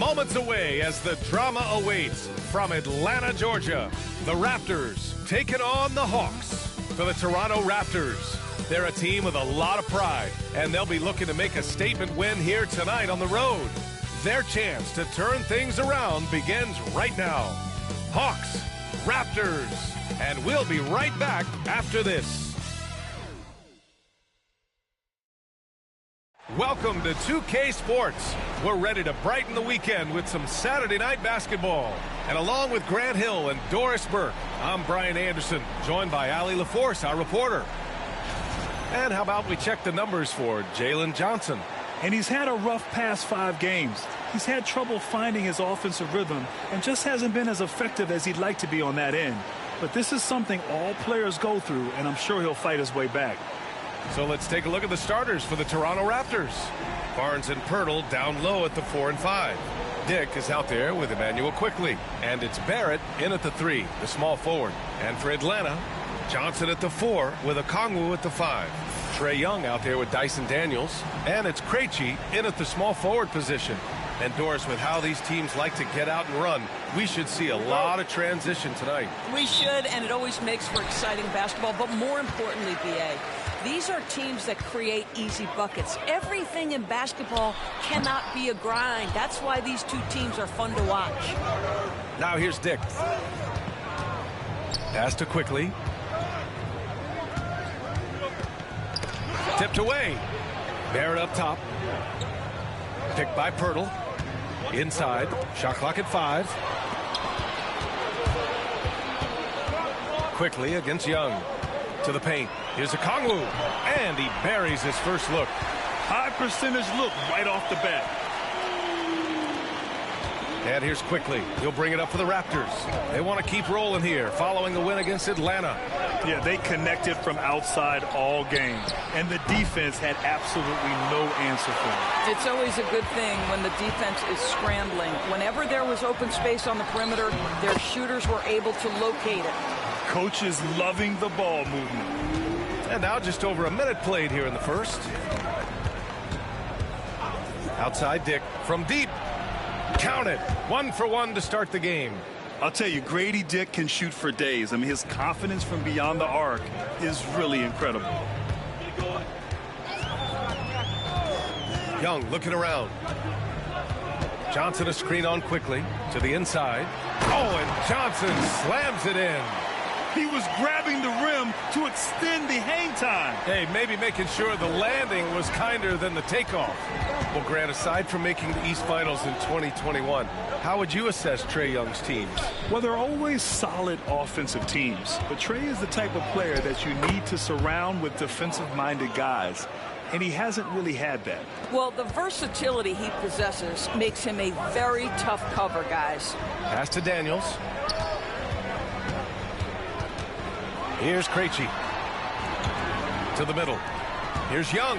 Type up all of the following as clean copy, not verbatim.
Moments away as the drama awaits from Atlanta, Georgia. The Raptors taking on the Hawks. For the Toronto Raptors, they're a team with a lot of pride, and they'll be looking to make a statement win here tonight on the road. Their chance to turn things around begins right now. Hawks, Raptors, and we'll be right back after this. Welcome to 2K Sports. We're ready to brighten the weekend with some Saturday night basketball. And along with Grant Hill and Doris Burke, I'm Brian Anderson, joined by Allie LaForce, our reporter. And how about we check the numbers for Jalen Johnson? And he's had a rough past 5 games. He's had trouble finding his offensive rhythm and just hasn't been as effective as he'd like to be on that end. But this is something all players go through, and I'm sure he'll fight his way back. So let's take a look at the starters for the Toronto Raptors. Barnes and Pirtle down low at the 4 and 5. Dick is out there with Emmanuel Quickley. And it's Barrett in at the 3, the small forward. And for Atlanta, Johnson at the 4 with Okongwu at the 5. Trae Young out there with Dyson Daniels. And it's Krejci in at the small forward position. And Doris, with how these teams like to get out and run, we should see a lot of transition tonight. We should, and it always makes for exciting basketball. But more importantly, B.A., these are teams that create easy buckets. Everything in basketball cannot be a grind. That's why these two teams are fun to watch. Now here's Dick. Pass to Quickley. Tipped away. Barrett up top. Picked by Pirtle. Inside. Shot clock at 5. Quickley against Young. To the paint. Here's Okongwu. And he buries his first look. High percentage look right off the bat. And here's Quickley. He'll bring it up for the Raptors. They want to keep rolling here following the win against Atlanta. Yeah, they connected from outside all game. And the defense had absolutely no answer for it. It's always a good thing when the defense is scrambling. Whenever there was open space on the perimeter, their shooters were able to locate it. Coaches loving the ball movement. And now just over a minute played here in the first. Outside Dick from deep. Count it. 1 for 1 to start the game. I'll tell you, Grady Dick can shoot for days. I mean, his confidence from beyond the arc is really incredible. Young looking around. Johnson a screen on Quickley to the inside. Oh, and Johnson slams it in. He was grabbing the rim to extend the hang time. Hey, maybe making sure the landing was kinder than the takeoff. Well, Grant, aside from making the East Finals in 2021, how would you assess Trae Young's teams? Well, they're always solid offensive teams, but Trae is the type of player that you need to surround with defensive-minded guys, and he hasn't really had that. Well, the versatility he possesses makes him a very tough cover, guys. Pass to Daniels. Here's Krejci. To the middle. Here's Young.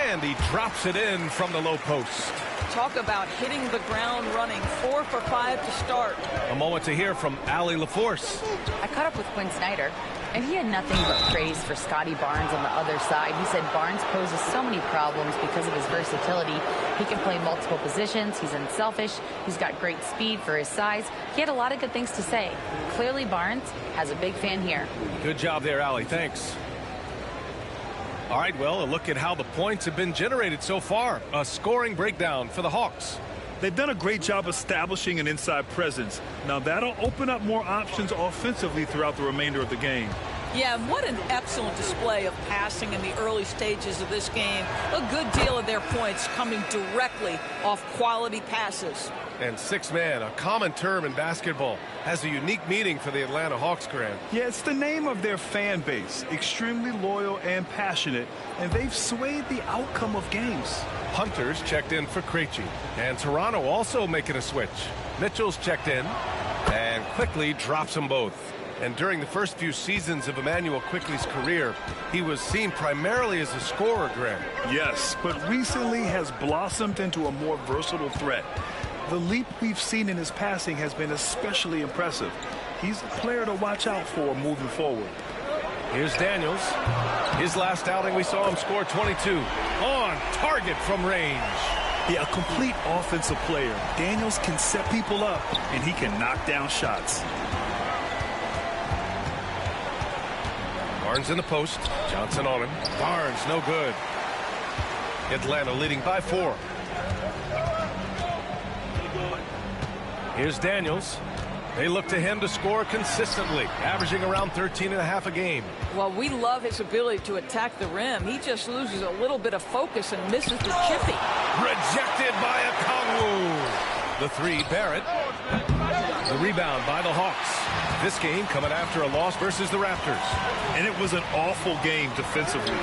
And he drops it in from the low post. Talk about hitting the ground running. 4 for 5 to start. A moment to hear from Allie LaForce. I caught up with Quinn Snyder, and he had nothing but praise for Scotty Barnes on the other side. He said Barnes poses so many problems because of his versatility. He can play multiple positions. He's unselfish. He's got great speed for his size. He had a lot of good things to say. Clearly, Barnes has a big fan here. Good job there, Allie. Thanks. All right, well, a look at how the points have been generated so far. A scoring breakdown for the Hawks. They've done a great job establishing an inside presence. Now, that'll open up more options offensively throughout the remainder of the game. Yeah, and what an excellent display of passing in the early stages of this game. A good deal of their points coming directly off quality passes. And six-man, a common term in basketball, has a unique meaning for the Atlanta Hawks, Grant. Yeah, it's the name of their fan base. Extremely loyal and passionate, and they've swayed the outcome of games. Hunter's checked in for Krejci. And Toronto also making a switch. Mitchell's checked in and quickly drops them both. And during the first few seasons of Emmanuel Quickley's career, he was seen primarily as a scorer, Grant. Yes, but recently has blossomed into a more versatile threat. The leap we've seen in his passing has been especially impressive. He's a player to watch out for moving forward. Here's Daniels. His last outing, we saw him score 22. On target from range. Yeah, a complete offensive player. Daniels can set people up, and he can knock down shots. Barnes in the post. Johnson on him. Barnes, no good. Atlanta leading by 4. Here's Daniels. They look to him to score consistently, averaging around 13.5 a game. Well, we love his ability to attack the rim. He just loses a little bit of focus and misses the chippy. Rejected by Okongwu. The 3, Barrett. The rebound by the Hawks. This game coming after a loss versus the Raptors. And it was an awful game defensively.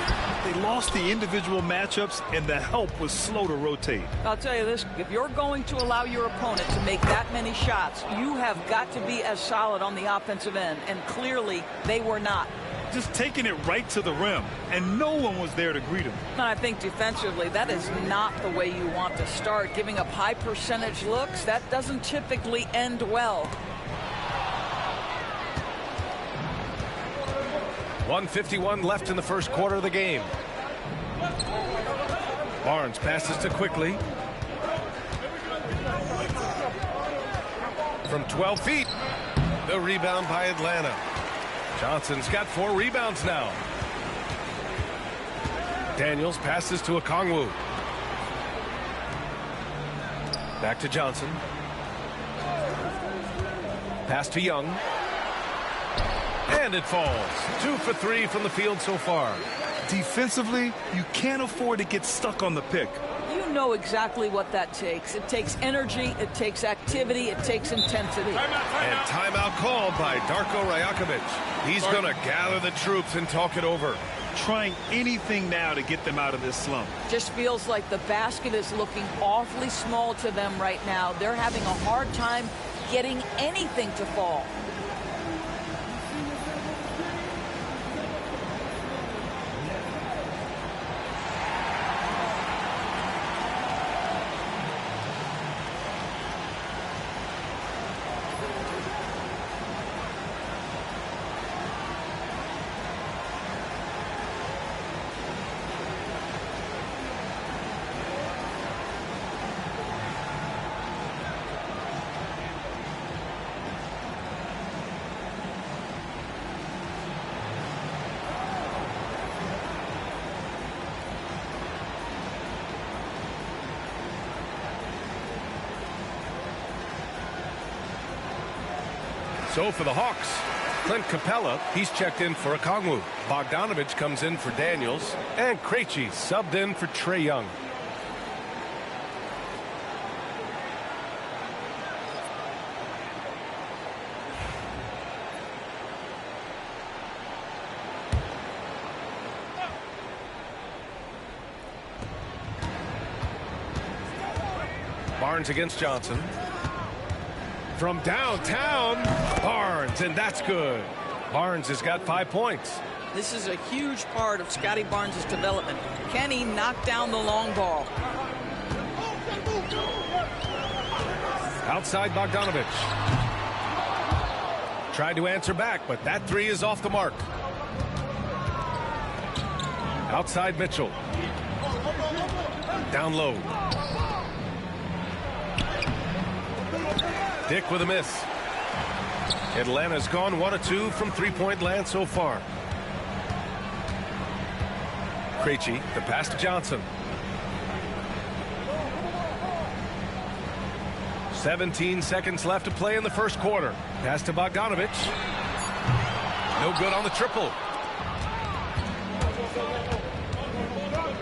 They lost the individual matchups, and the help was slow to rotate. I'll tell you this, if you're going to allow your opponent to make that many shots, you have got to be as solid on the offensive end, and clearly they were not. Just taking it right to the rim, and no one was there to greet him. And I think defensively, that is not the way you want to start. Giving up high percentage looks, that doesn't typically end well. 1:51 left in the first quarter of the game. Barnes passes to Quickly. From 12 feet. The rebound by Atlanta. Johnson's got 4 rebounds now. Daniels passes to Okongwu. Back to Johnson. Pass to Young. And it falls. 2 for 3 from the field so far. Defensively, you can't afford to get stuck on the pick. You know exactly what that takes. It takes energy, it takes activity, it takes intensity. And timeout called by Darko Rajakovic. He's going to gather the troops and talk it over. Trying anything now to get them out of this slump. Just feels like the basket is looking awfully small to them right now. They're having a hard time getting anything to fall. So for the Hawks, Clint Capella, he's checked in for Okongwu. Bogdanovich comes in for Daniels. And Krejci subbed in for Trae Young. Barnes against Johnson. From downtown, Barnes, and that's good. Barnes has got 5 points. This is a huge part of Scotty Barnes' development. Can he knock down the long ball? Outside Bogdanovich. Tried to answer back, but that 3 is off the mark. Outside Mitchell. Down low. Dick with a miss. Atlanta's gone 1 of 2 from three-point land so far. Krejci, the pass to Johnson. 17 seconds left to play in the first quarter. Pass to Bogdanovich. No good on the triple.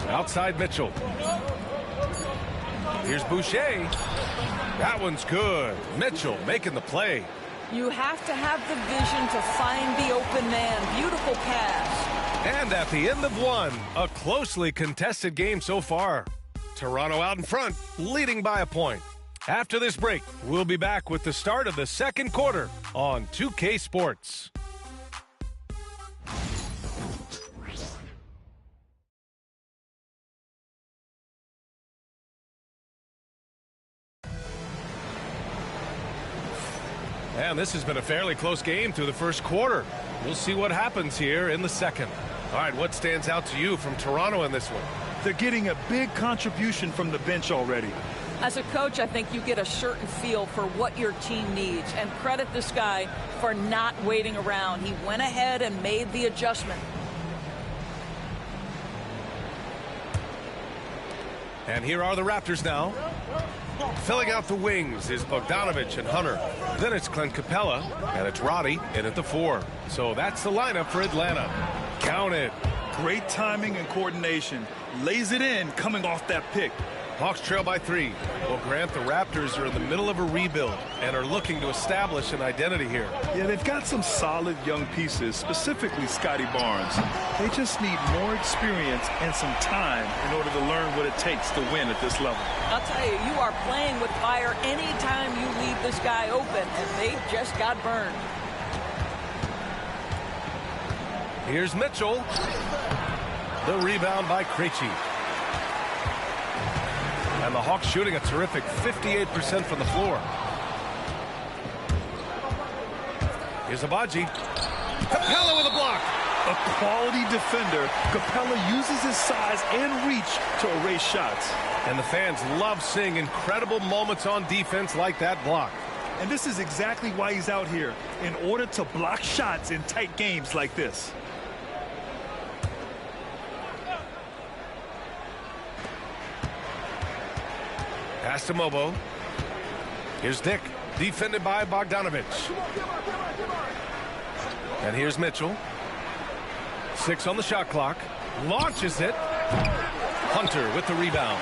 Outside Mitchell. Here's Boucher. That one's good. Mitchell making the play. You have to have the vision to find the open man. Beautiful pass. And at the end of 1, a closely contested game so far. Toronto out in front, leading by a point. After this break, we'll be back with the start of the second quarter on 2K Sports. And this has been a fairly close game through the first quarter. We'll see what happens here in the second. All right, what stands out to you from Toronto in this one? They're getting a big contribution from the bench already. As a coach, I think you get a certain feel for what your team needs, and credit this guy for not waiting around. He went ahead and made the adjustment. And here are the Raptors now. Filling out the wings is Bogdanovich and Hunter. Then it's Clint Capella, and it's Roddy in at the 4. So that's the lineup for Atlanta. Count it. Great timing and coordination. Lays it in coming off that pick. Hawks trail by 3. Well, Grant, the Raptors are in the middle of a rebuild and are looking to establish an identity here. Yeah, they've got some solid young pieces, specifically Scotty Barnes. They just need more experience and some time in order to learn what it takes to win at this level. I'll tell you, you are playing with fire anytime you leave this guy open, and they just got burned. Here's Mitchell. The rebound by Krejci. And the Hawks shooting a terrific 58% from the floor. Here's Abaji. Capella with a block. A quality defender, Capella uses his size and reach to erase shots. And the fans love seeing incredible moments on defense like that block. And this is exactly why he's out here, in order to block shots in tight games like this. Pass to Mobo. Here's Dick, defended by Bogdanovich. And here's Mitchell. 6 on the shot clock. Launches it. Hunter with the rebound.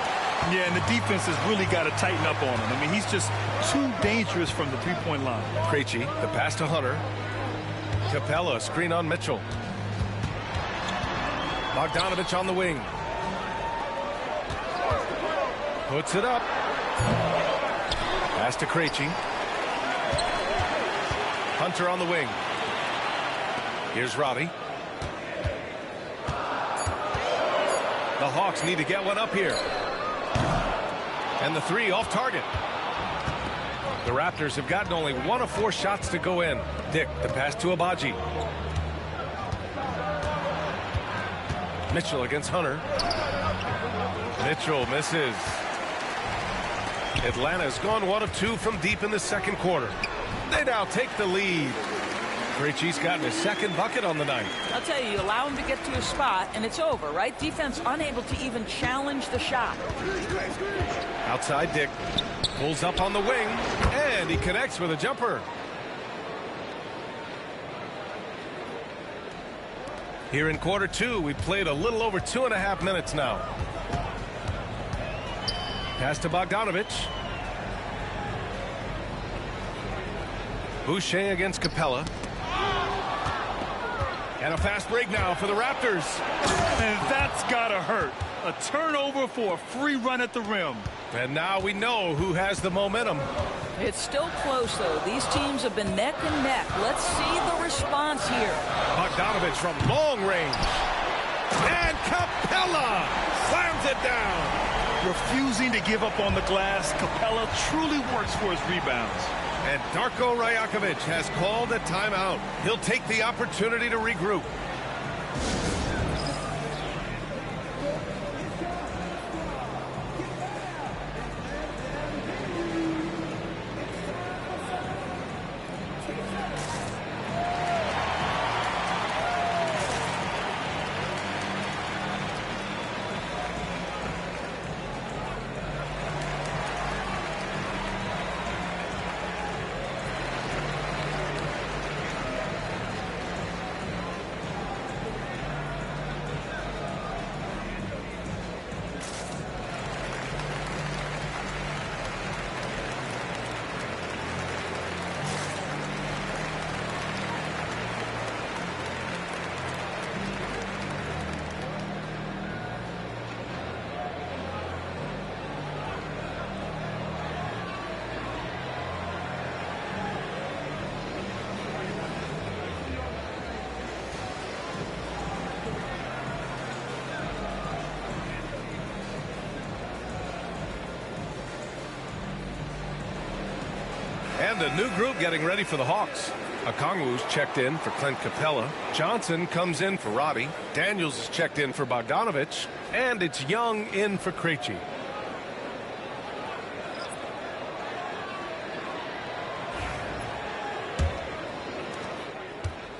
Yeah, and the defense has really got to tighten up on him. I mean, he's just too dangerous from the three-point line. Krejci, the pass to Hunter. Capella, screen on Mitchell. Bogdanovich on the wing. Puts it up. Pass to Krejci. Hunter on the wing. Here's Roddy. The Hawks need to get one up here. And the 3 off target. The Raptors have gotten only 1 of 4 shots to go in. Dick, the pass to Abaji. Mitchell against Hunter. Mitchell misses. Atlanta's gone 1 of 2 from deep in the second quarter. They now take the lead. Krejci's gotten his second bucket on the night. I'll tell you, you allow him to get to a spot, and it's over, right? Defense unable to even challenge the shot. Outside Dick. Pulls up on the wing, and he connects with a jumper. Here in quarter 2, we played a little over 2.5 minutes now. Pass to Bogdanovich. Boucher against Capella. And a fast break now for the Raptors. And that's gotta hurt. A turnover for a free run at the rim. And now we know who has the momentum. It's still close, though. These teams have been neck and neck. Let's see the response here. Bogdanovich from long range. And Capella slams it down. Refusing to give up on the glass, Capella truly works for his rebounds. And Darko Rajakovic has called a timeout. He'll take the opportunity to regroup. And a new group getting ready for the Hawks. Okongwu's checked in for Clint Capella. Johnson comes in for Robbie. Daniels is checked in for Bogdanovich. And it's Young in for Krejci.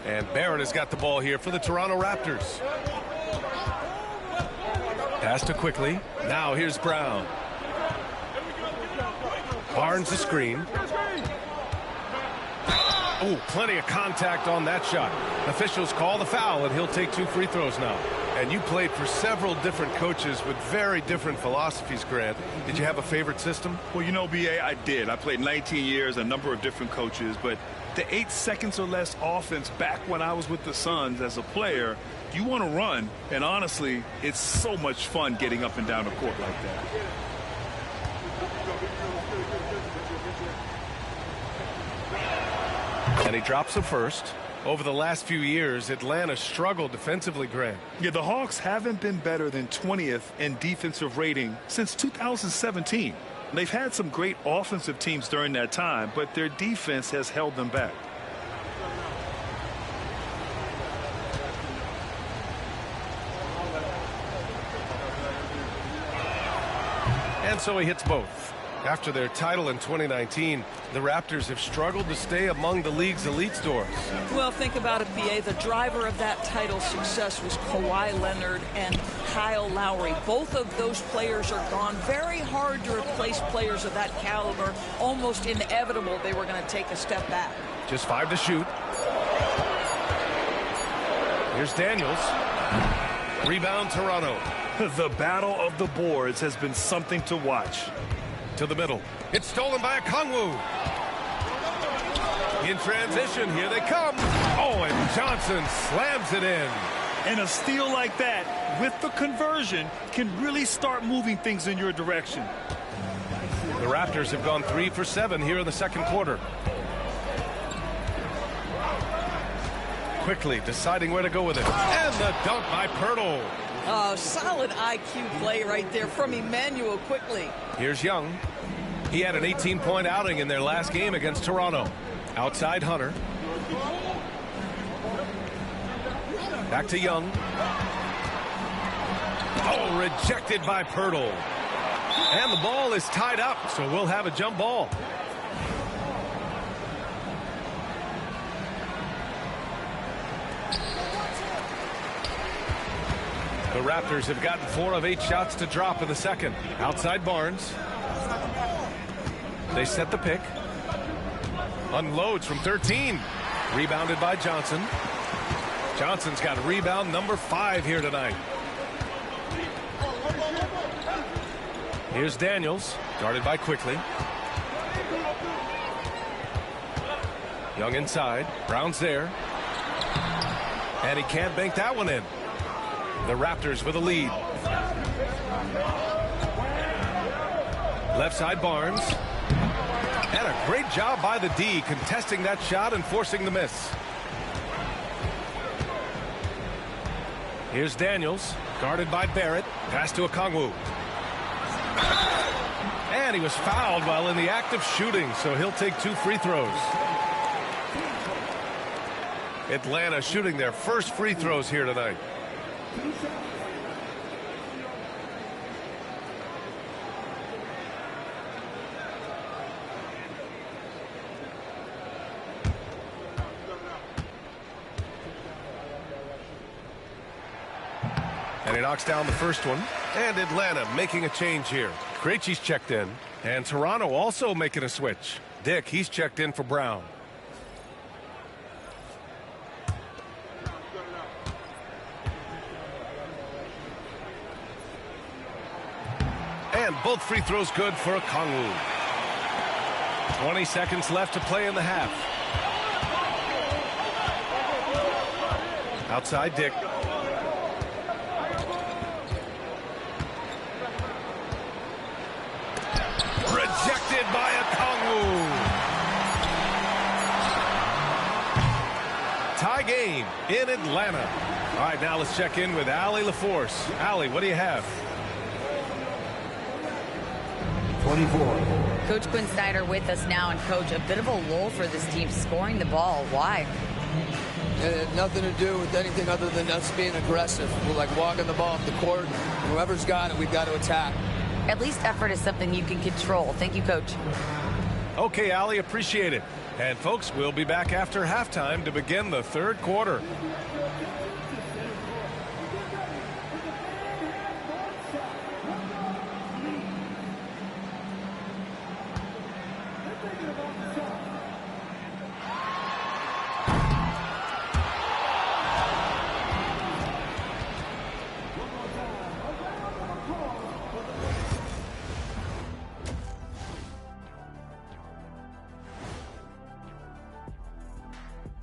And Barrett has got the ball here for the Toronto Raptors. Pass to quickly. Now here's Brown. Barnes the screen. Oh, plenty of contact on that shot. Officials call the foul, and he'll take 2 free throws now. And you played for several different coaches with very different philosophies, Grant. Did you have a favorite system? Well, you know, B.A., I did. I played 19 years, a number of different coaches, but the 8 seconds or less offense back when I was with the Suns as a player, you want to run, and honestly, it's so much fun getting up and down the court like that. And he drops the first. Over the last few years, Atlanta struggled defensively, Grant. Yeah, the Hawks haven't been better than 20th in defensive rating since 2017. They've had some great offensive teams during that time, but their defense has held them back. And so he hits both. After their title in 2019, the Raptors have struggled to stay among the league's elite stores. Well, think about it, B.A. The driver of that title success was Kawhi Leonard and Kyle Lowry. Both of those players are gone. Very hard to replace players of that caliber. Almost inevitable they were going to take a step back. Just 5 to shoot. Here's Daniels. Rebound, Toronto. The battle of the boards has been something to watch. To the middle. It's stolen by Okongwu. In transition, here they come. Oh, and Johnson slams it in. And a steal like that, with the conversion, can really start moving things in your direction. The Raptors have gone 3 for 7 here in the second quarter. Quickly deciding where to go with it. And the dunk by Pirtle. Solid IQ play right there from Emmanuel quickly. Here's Young. He had an 18-point outing in their last game against Toronto. Outside Hunter. Back to Young. Oh, rejected by Pirtle. And the ball is tied up, so we'll have a jump ball. The Raptors have gotten 4 of 8 shots to drop in the second. Outside Barnes. They set the pick. Unloads from 13. Rebounded by Johnson. Johnson's got rebound number 5 here tonight. Here's Daniels. Guarded by Quickly. Young inside. Brown's there. And he can't bank that one in. The Raptors with a lead. Left side Barnes. And a great job by the D contesting that shot and forcing the miss. Here's Daniels. Guarded by Barrett. Pass to Okongwu. And he was fouled while in the act of shooting, so he'll take 2 free throws. Atlanta shooting their first free throws here tonight. And he knocks down the first one. And Atlanta making a change here. Krejci's checked in. And Toronto also making a switch. Dick, he's checked in for Brown. And both free throws good for Okongwu. 20 seconds left to play in the half. Outside Dick. Rejected by Okongwu. Tie game in Atlanta. All right, now let's check in with Allie LaForce. Allie, what do you have? 24. Coach Quinn Snyder with us now, and Coach, a bit of a lull for this team scoring the ball. Why? It had nothing to do with anything other than us being aggressive. We're like walking the ball up the court. Whoever's got it, we've got to attack. At least effort is something you can control. Thank you, Coach. Okay, Allie, appreciate it. And folks, we'll be back after halftime to begin the third quarter.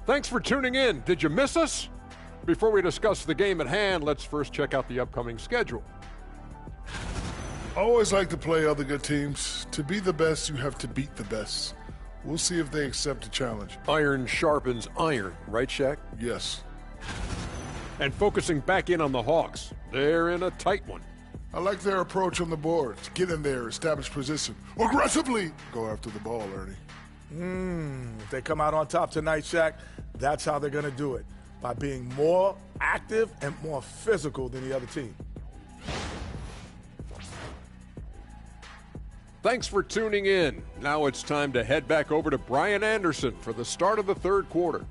Thanks for tuning in. Did you miss us? Before we discuss the game at hand, let's first check out the upcoming schedule. I always like to play other good teams. To be the best, you have to beat the best. We'll see if they accept the challenge. Iron sharpens iron, right, Shaq? Yes. And focusing back in on the Hawks. They're in a tight one. I like their approach on the boards. Get in there, establish position. Aggressively go after the ball, Ernie. If they come out on top tonight, Shaq, that's how they're going to do it, by being more active and more physical than the other team. Thanks for tuning in. Now it's time to head back over to Brian Anderson for the start of the third quarter.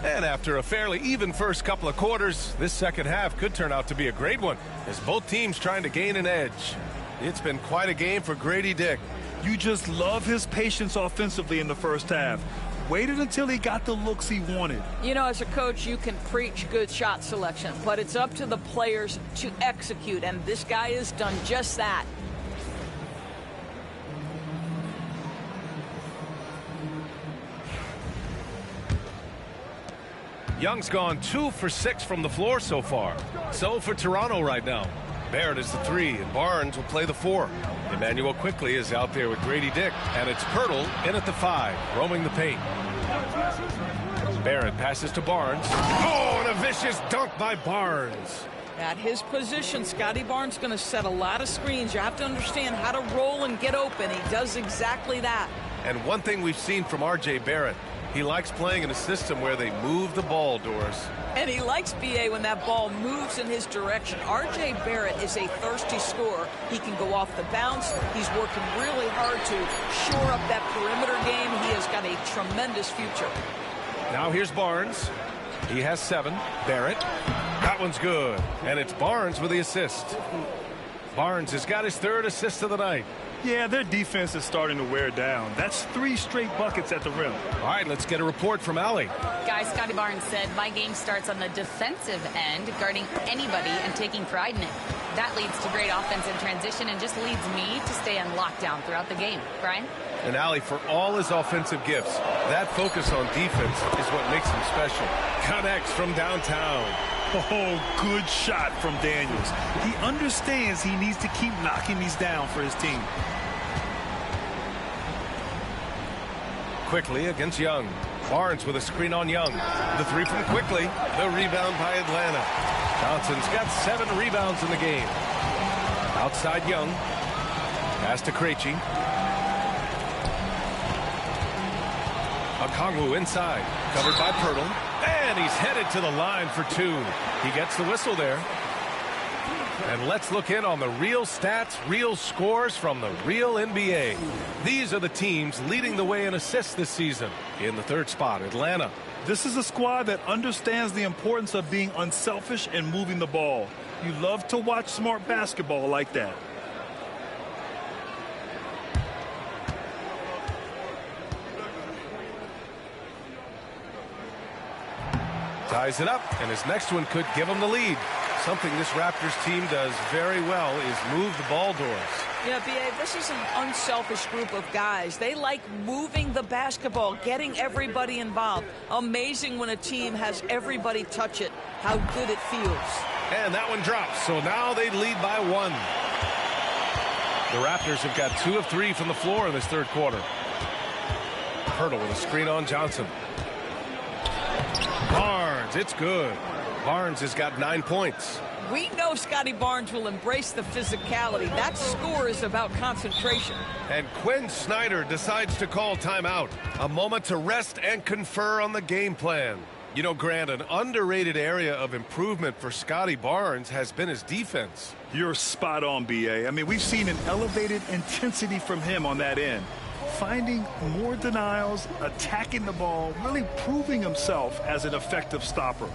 And after a fairly even first couple of quarters, this second half could turn out to be a great one, as both teams trying to gain an edge. It's been quite a game for Grady Dick. You just love his patience offensively in the first half. Waited until he got the looks he wanted. You know, as a coach, you can preach good shot selection, but it's up to the players to execute, and this guy has done just that. Young's gone 2 for 6 from the floor so far. So for Toronto right now. Barrett is the 3, and Barnes will play the 4. Emmanuel quickly is out there with Grady Dick, and it's Pirtle in at the 5, roaming the paint. Barrett passes to Barnes. Oh, and a vicious dunk by Barnes. At his position, Scotty Barnes going to set a lot of screens. You have to understand how to roll and get open. He does exactly that. And one thing we've seen from R.J. Barrett, he likes playing in a system where they move the ball, Doris. And he likes B.A. when that ball moves in his direction. R.J. Barrett is a thirsty scorer. He can go off the bounce. He's working really hard to shore up that perimeter game. He has got a tremendous future. Now here's Barnes. He has 7. Barrett. That one's good. And it's Barnes with the assist. Barnes has got his 3rd assist of the night. Yeah, their defense is starting to wear down. That's 3 straight buckets at the rim. All right, let's get a report from Allie. Guys, Scotty Barnes said, my game starts on the defensive end, guarding anybody and taking pride in it. That leads to great offense in transition and just leads me to stay on lockdown throughout the game. Brian? And Allie, for all his offensive gifts, that focus on defense is what makes him special. Connects from downtown. Oh, good shot from Daniels. He understands he needs to keep knocking these down for his team. Quickly against Young. Barnes with a screen on Young. The 3 from Quickly. The rebound by Atlanta. Johnson's got 7 rebounds in the game. Outside Young. Pass to Krejci. Okongwu inside. Covered by Pirtle. And he's headed to the line for 2. He gets the whistle there. And let's look in on the real stats, real scores from the real NBA. These are the teams leading the way in assists this season. In the 3rd spot, Atlanta. This is a squad that understands the importance of being unselfish and moving the ball. You love to watch smart basketball like that. Ties it up, and his next one could give him the lead. Something this Raptors team does very well is move the ball, Doris. Yeah, B.A., this is an unselfish group of guys. They like moving the basketball, getting everybody involved. Amazing when a team has everybody touch it, how good it feels. And that one drops, so now they lead by 1. The Raptors have got 2 of 3 from the floor in this 3rd quarter. Pirtle with a screen on Johnson. Barnes, it's good. Barnes has got 9 points. We know Scotty Barnes will embrace the physicality. That score is about concentration. And Quinn Snyder decides to call timeout. A moment to rest and confer on the game plan. You know, Grant, an underrated area of improvement for Scotty Barnes has been his defense. You're spot on, B.A. I mean, we've seen an elevated intensity from him on that end. Finding more denials, attacking the ball, really proving himself as an effective stopper.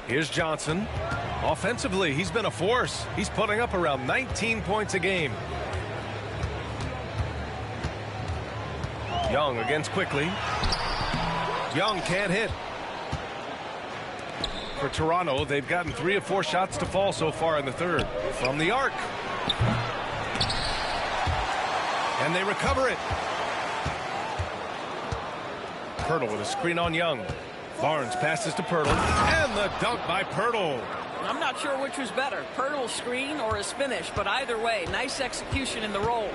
Here's Johnson. Offensively, he's been a force. He's putting up around 19 points a game. Young against Quickly. Young can't hit. For Toronto, they've gotten 3 of 4 shots to fall so far in the third. From the arc. And they recover it. Pirtle with a screen on Young. Barnes passes to Pirtle, and the dunk by Pirtle. I'm not sure which was better, Pirtle's screen or his finish, but either way, nice execution in the roll.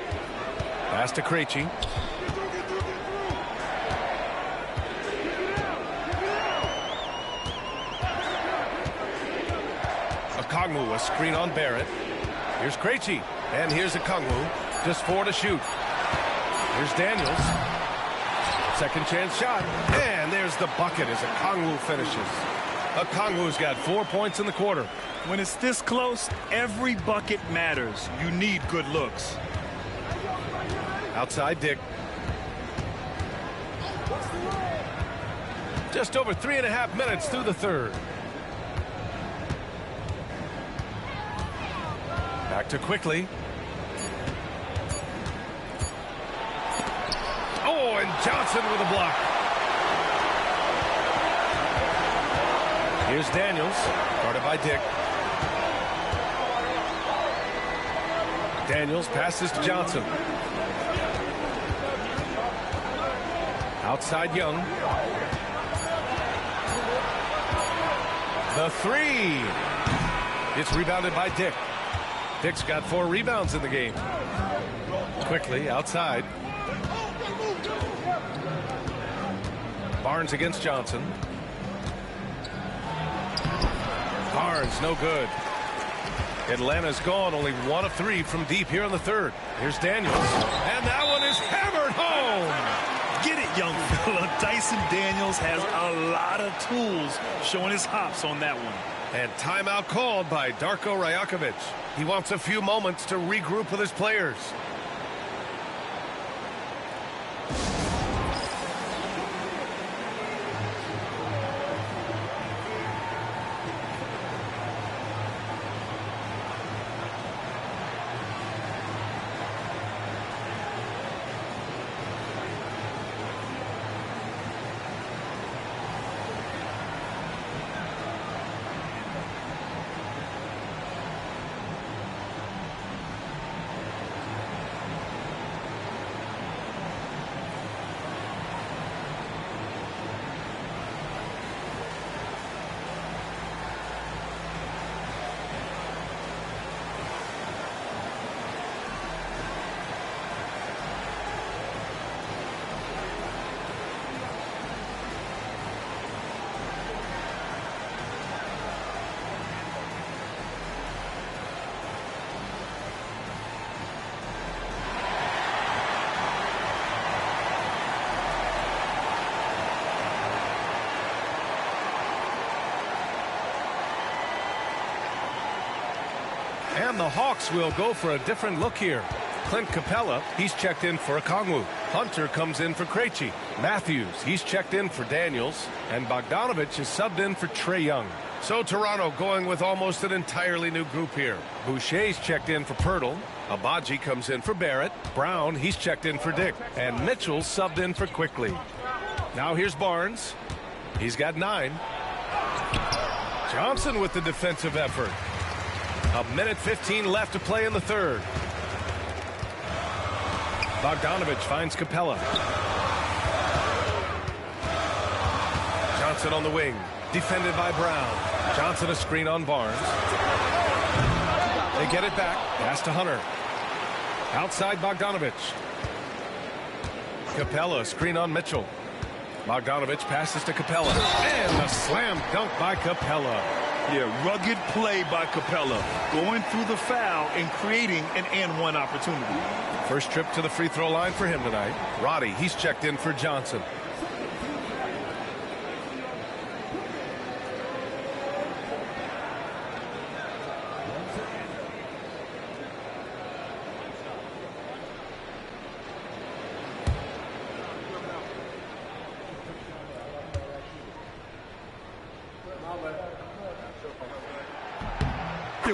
Pass to Krejci. Okongwu, a screen on Barrett. Here's Krejci, and here's Okongwu. Just 4 to shoot. Here's Daniels. Second chance shot, and there's the bucket as Okongwu finishes. Okongwu's got 4 points in the quarter. When it's this close, every bucket matters. You need good looks. Outside Dick. Just over 3.5 minutes through the third. Back to Quickly. Oh, and Johnson with a block. Here's Daniels, guarded by Dick. Daniels passes to Johnson. Outside Young. The 3. It's rebounded by Dick. Dick's got 4 rebounds in the game. Quickly outside. Barnes against Johnson. Barnes, no good. Atlanta's gone only 1 of 3 from deep here in the third. Here's Daniels. And that one is hammered home. Get it, young fella. Dyson Daniels has a lot of tools, showing his hops on that one. And timeout called by Darko Rajakovic. He wants a few moments to regroup with his players. And the Hawks will go for a different look here. Clint Capella, he's checked in for Okongwu. Hunter comes in for Krejci. Matthews, he's checked in for Daniels. And Bogdanovich is subbed in for Trae Young. So Toronto going with almost an entirely new group here. Boucher's checked in for Pirtle. Abaji comes in for Barrett. Brown, he's checked in for Dick. And Mitchell subbed in for Quickly. Now here's Barnes. He's got 9. Johnson with the defensive effort. 1:15 left to play in the third. Bogdanovich finds Capella. Johnson on the wing. Defended by Brown. Johnson a screen on Barnes. They get it back. Pass to Hunter. Outside Bogdanovich. Capella screen on Mitchell. Bogdanovich passes to Capella. And a slam dunk by Capella. Yeah, rugged play by Capella. Going through the foul and creating an and-one opportunity. First trip to the free throw line for him tonight. Roddy, he's checked in for Johnson.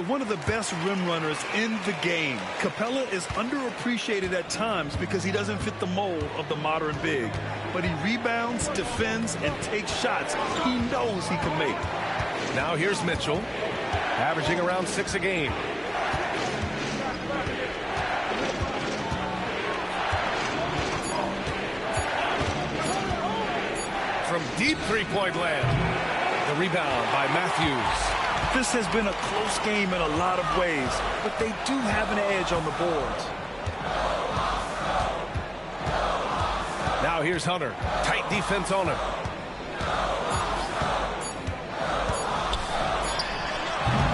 One of the best rim runners in the game. Capella is underappreciated at times because he doesn't fit the mold of the modern big. But he rebounds, defends, and takes shots he knows he can make. Now here's Mitchell, averaging around 6 a game. From deep three-point land. The rebound by Matthews. This has been a close game in a lot of ways, but they do have an edge on the boards. Now here's Hunter. Tight defense on him.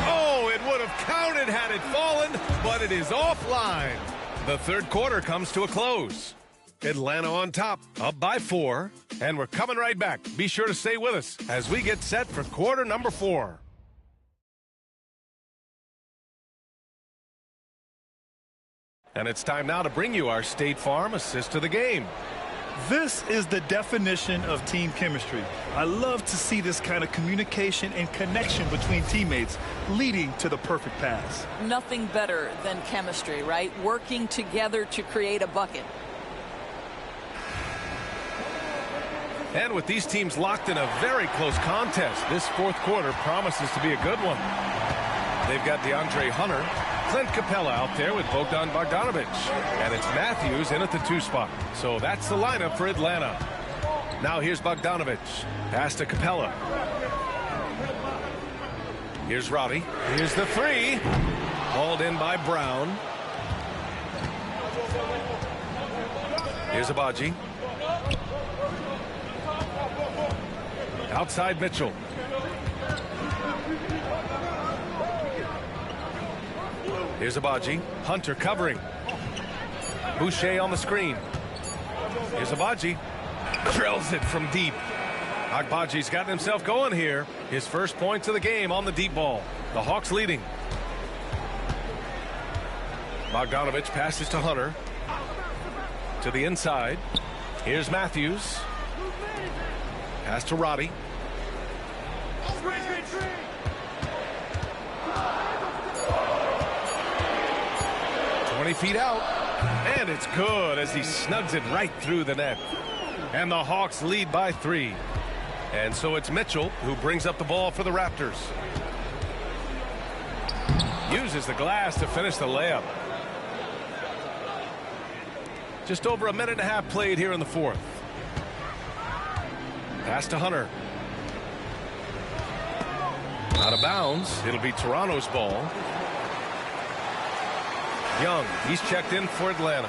Oh, it would have counted had it fallen, but it is offline. The third quarter comes to a close. Atlanta on top, up by 4, and we're coming right back. Be sure to stay with us as we get set for quarter number 4. And it's time now to bring you our State Farm assist to the game. This is the definition of team chemistry. I love to see this kind of communication and connection between teammates leading to the perfect pass. Nothing better than chemistry, right? Working together to create a bucket. And with these teams locked in a very close contest, this fourth quarter promises to be a good one. They've got DeAndre Hunter, Clint Capella out there with Bogdan Bogdanovich. And it's Matthews in at the 2 spot. So that's the lineup for Atlanta. Now here's Bogdanovich. Pass to Capella. Here's Roddy. Here's the 3. Hauled in by Brown. Here's Abaji. Outside Mitchell. Here's Abaji. Hunter covering. Boucher on the screen. Here's Abaji. Drills it from deep. Agbaji's gotten himself going here. His first points of the game on the deep ball. The Hawks leading. Bogdanovich passes to Hunter. To the inside. Here's Matthews. Pass to Roddy. 20 feet out, and it's good as he snugs it right through the net. And the Hawks lead by 3. And so it's Mitchell who brings up the ball for the Raptors. Uses the glass to finish the layup. Just over 1.5 minutes played here in the fourth. Pass to Hunter. Out of bounds. It'll be Toronto's ball. Young, he's checked in for Atlanta.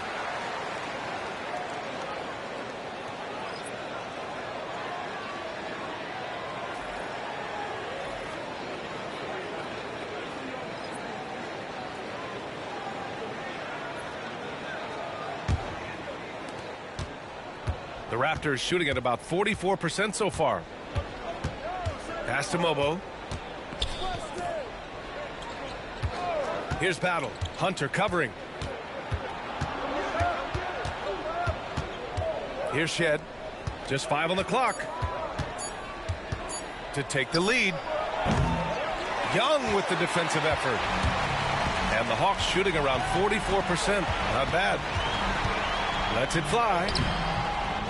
The Raptors shooting at about 44% so far. Pass to Mobo. Here's Battle. Hunter covering. Here's Shed. Just 5 on the clock to take the lead. Young with the defensive effort. And the Hawks shooting around 44%. Not bad. Lets it fly.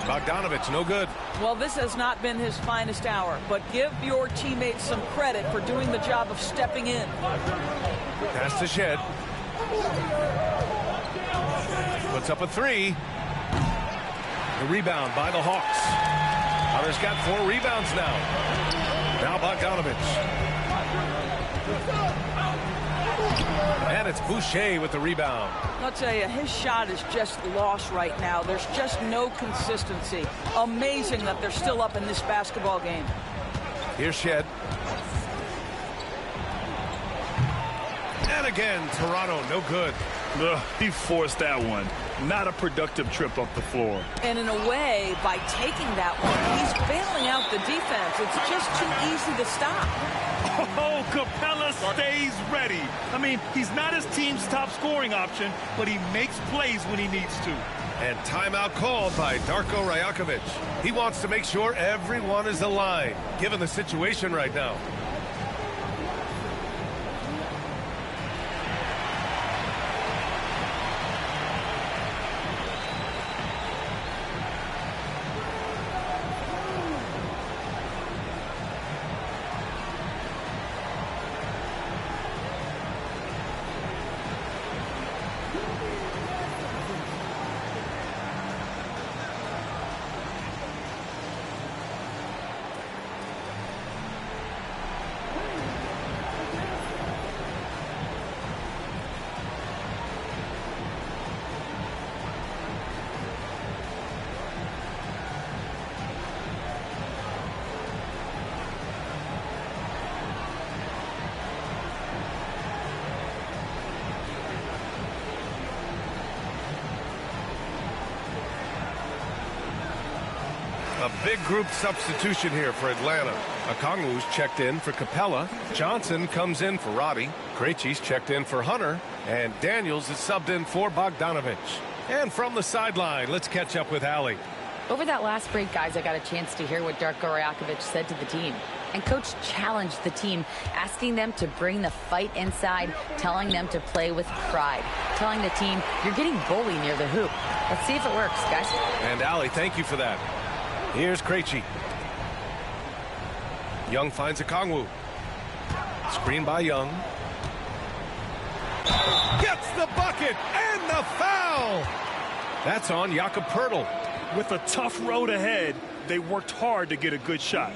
Bogdanovich, no good. Well, this has not been his finest hour, but give your teammates some credit for doing the job of stepping in. Pass to Shed. Puts up a 3. The rebound by the Hawks. Hunter's got 4 rebounds now. Now Bogdanovich. And it's Boucher with the rebound. I'll tell you, his shot is just lost right now. There's just no consistency. Amazing that they're still up in this basketball game. Here's Shed. And again, Toronto, no good. He forced that one. Not a productive trip up the floor. And in a way, by taking that one, he's bailing out the defense. It's just too easy to stop. Oh, Capella stays ready. I mean, he's not his team's top scoring option, but he makes plays when he needs to. And timeout called by Darko Rajakovic. He wants to make sure everyone is aligned, given the situation right now. A big group substitution here for Atlanta. Okongwu's checked in for Capella. Johnson comes in for Roddy. Krejci's checked in for Hunter. And Daniels is subbed in for Bogdanovich. And from the sideline, let's catch up with Allie. Over that last break, guys, I got a chance to hear what Darko Rajakovic said to the team. And Coach challenged the team, asking them to bring the fight inside, telling them to play with pride, telling the team, you're getting bullied near the hoop. Let's see if it works, guys. And Allie, thank you for that. Here's Krejci. Young finds Okongwu. Screen by Young. Gets the bucket and the foul. That's on Jakob Poeltl. With a tough road ahead, they worked hard to get a good shot.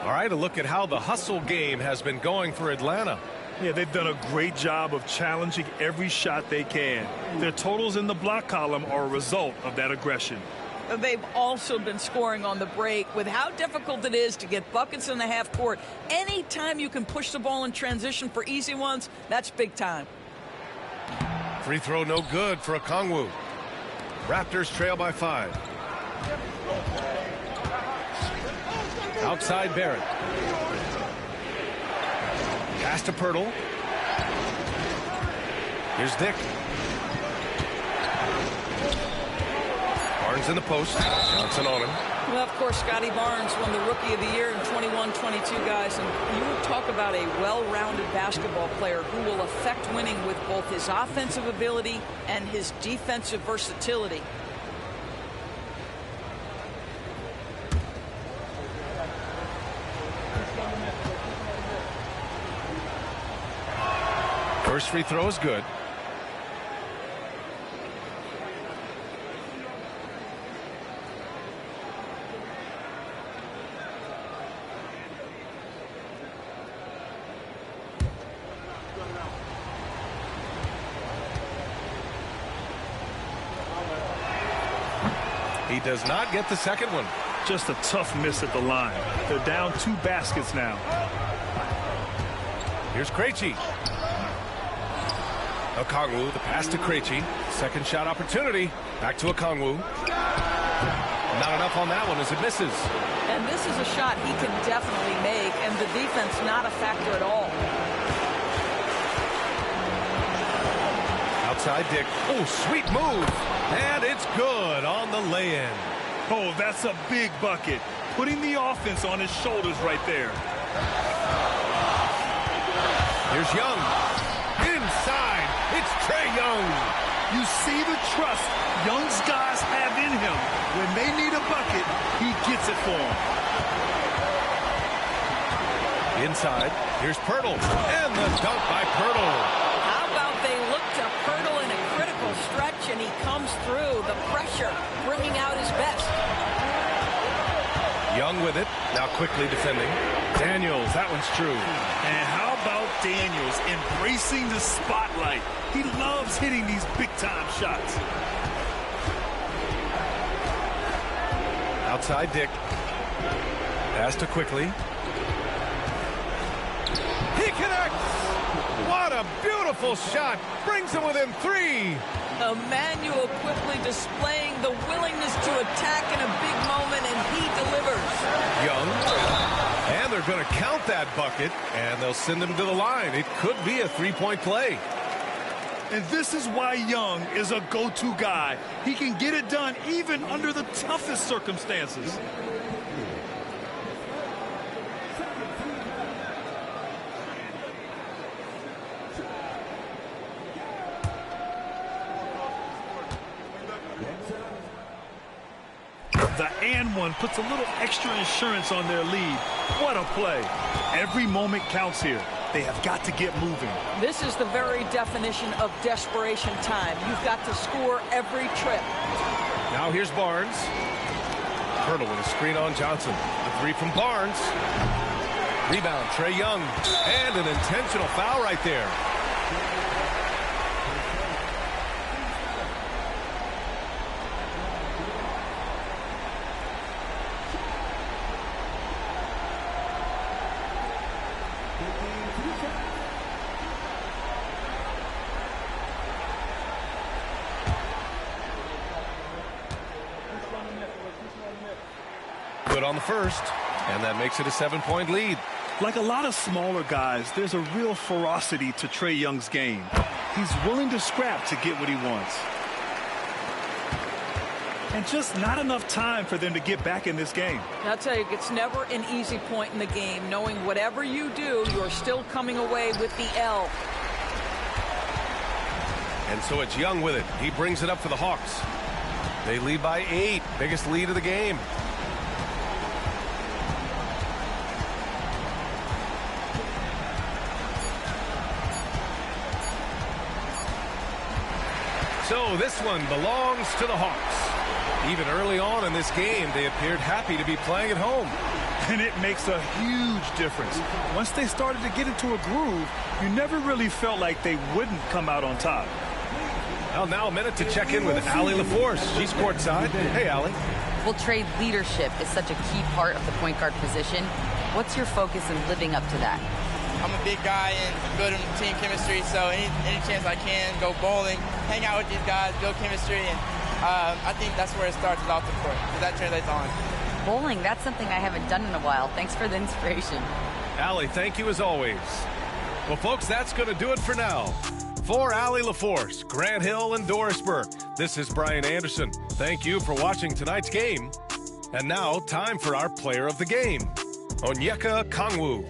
All right, a look at how the hustle game has been going for Atlanta. Yeah, they've done a great job of challenging every shot they can. Their totals in the block column are a result of that aggression. They've also been scoring on the break. With how difficult it is to get buckets in the half court, anytime you can push the ball in transition for easy ones, that's big time. Free throw no good for Okongwu. Raptors trail by 5. Outside Barrett. Pass to Poeltl. Here's Dick. Barnes in the post. Johnson on him. Well, of course, Scotty Barnes won the Rookie of the Year in 21-22, guys. And you talk about a well-rounded basketball player who will affect winning with both his offensive ability and his defensive versatility. First free throw is good. He does not get the second one. Just a tough miss at the line. They're down 2 baskets now. Here's Krejci. Okongwu, the pass to Krejci. Second shot opportunity. Back to Okongwu. Not enough on that one as it misses. And this is a shot he can definitely make, and the defense not a factor at all. Outside Dick. Oh, sweet move. And it's good on the lay-in. Oh, that's a big bucket. Putting the offense on his shoulders right there. Here's Young. Inside. It's Trae Young. You see the trust Young's guys have in him. When they need a bucket, he gets it for them. Inside. Here's Pirtle. And the dunk by Pirtle. How about they look to Pirtle in a critical stretch, and he comes through. The pressure bringing out his best. Young with it. Now quickly defending. Daniels, that one's true. And how about Daniels embracing the spotlight? He loves hitting these big-time shots. Outside Dick. Pass to Quickly. He connects! What a beautiful shot! Brings him within 3. Emmanuel quickly displaying the willingness to attack in a big moment, and he delivers. Young. And they're going to count that bucket, and they'll send him to the line. It could be a 3-point play. And this is why Young is a go-to guy. He can get it done even under the toughest circumstances. The and one puts a little extra insurance on their lead. What a play. Every moment counts here. They have got to get moving. This is the very definition of desperation time. You've got to score every trip. Now here's Barnes. Pirtle with a screen on Johnson. The 3 from Barnes. Rebound, Trae Young. And an intentional foul right there. Good on the first, and that makes it a 7-point lead. Like a lot of smaller guys, there's a real ferocity to Trae Young's game. He's willing to scrap to get what he wants. And just not enough time for them to get back in this game. I'll tell you, it's never an easy point in the game, knowing whatever you do, you're still coming away with the L. And so it's Young with it. He brings it up for the Hawks. They lead by 8, biggest lead of the game. So this one belongs to the Hawks. Even early on in this game, they appeared happy to be playing at home. And it makes a huge difference. Once they started to get into a groove, you never really felt like they wouldn't come out on top. Well, now a minute to check in with Allie LaForce. She's courtside. Hey, Allie. Well, Trae, leadership is such a key part of the point guard position. What's your focus in living up to that? I'm a big guy and building team chemistry, so any chance I can, go bowling, hang out with these guys, build chemistry, and I think that's where it starts off the court, because that translates on. Bowling, that's something I haven't done in a while. Thanks for the inspiration. Allie, thank you as always. Well, folks, that's going to do it for now. For Allie LaForce, Grant Hill, and Doris Burke, this is Brian Anderson. Thank you for watching tonight's game. And now, time for our player of the game, Onyeka Kongwu.